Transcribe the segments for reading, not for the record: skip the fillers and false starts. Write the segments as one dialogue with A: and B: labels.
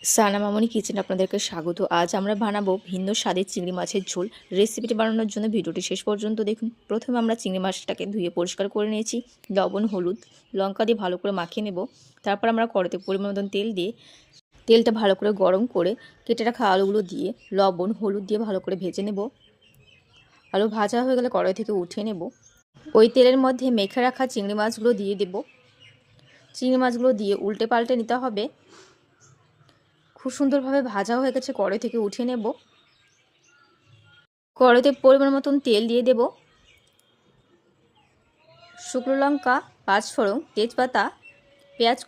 A: সানা মামনি kitchen আপনাদেরকে স্বাগত। আজ আমরা বানাবো ভিন্ন স্বাদের চিংড়ি মাছের ঝোল। রেসিপিটি বানানোর জন্য ভিডিওটি শেষ পর্যন্ত দেখুন। প্রথমে আমরা চিংড়ি মাছটাকে ধুয়ে পরিষ্কার করে নিয়েছি। লবণ, হলুদ, লঙ্কা দিয়ে ভালো করে মাখিয়ে নেব। তারপর আমরা কড়াইতে পরিমাণ মতন তেল দিয়ে তেলটা ভালো করে গরম করে কেটে রাখা আলুগুলো দিয়ে লবণ, হলুদ দিয়ে ভালো করে ভেজে নেব। আলু ভাজা হয়ে গেলে কড়াই থেকে উঠিয়ে নেব। ওই তেলের মধ্যে মেখে রাখা চিংড়ি মাছগুলো দিয়ে দেব। চিংড়ি মাছগুলো দিয়ে উল্টে পাল্টে নিতে হবে। খুব সুন্দরভাবে ভাজা হয়ে গেছে, কড়াই থেকে উঠিয়ে নেব। কড়াইতে পরিমাণ মতন তেল দিয়ে দেব। শুকনো লঙ্কা, পাঁচফোড়ন, তেজপাতা, পেঁয়াজ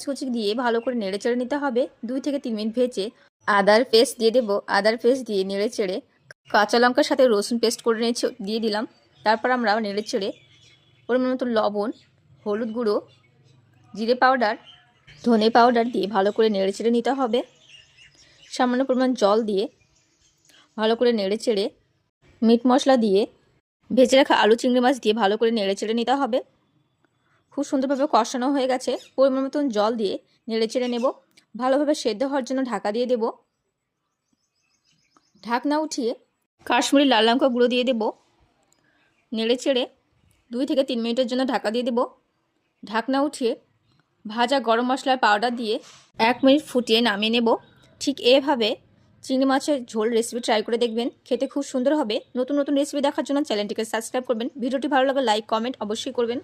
A: কুচি দিয়ে ভালো করে নেড়ে চেড়ে নিতে হবে। 2 থেকে 3 মিনিট ভেজে আদার পেস্ট দিয়ে দেব। আদার পেস্ট দিয়ে নেড়ে চেড়ে কাঁচা লঙ্কার সাথে রসুন পেস্ট করে দিয়ে দিলাম। তারপর আমরা নেড়ে চেড়ে পরিমাণ মতো লবণ, হলুদ গুঁড়ো, জিরে পাউডার, ধনে পাউডার দিয়ে ভালো করে নেড়ে চেড়ে নিতে হবে। সামান্য পরিমাণ জল দিয়ে ভালো করে নেড়ে চেড়ে মিট মশলা দিয়ে ভেজে রাখা আলু চিংড়ি মাছ দিয়ে ভালো করে নেড়ে চেড়ে নিতে হবে। খুব সুন্দরভাবে কষানো হয়ে গেছে। পরিমাণ মতন জল দিয়ে নেড়ে চেড়ে নেব। ভালোভাবে সেদ্ধ হওয়ার জন্য ঢাকা দিয়ে দেব। ঢাকনা উঠিয়ে কাশ্মীরি লাল লঙ্কা গুঁড়ো দিয়ে দেব। নেড়ে চেড়ে 2 থেকে 3 মিনিটের জন্য ঢাকা দিয়ে দেব। ঢাকনা উঠিয়ে ভাজা গরম মশলার পাউডার দিয়ে 1 মিনিট ফুটিয়ে নামিয়ে নেব। ঠিক এভাবে চিংড়ি মাছের ঝোল রেসিপি ট্রাই করে দেখবেন, খেতে খুব সুন্দর হবে। নতুন নতুন রেসিপি দেখার জন্য চ্যানেলটিকে সাবস্ক্রাইব করবেন। ভিডিওটি ভালো লাগলে লাইক কমেন্ট অবশ্যই করবেন।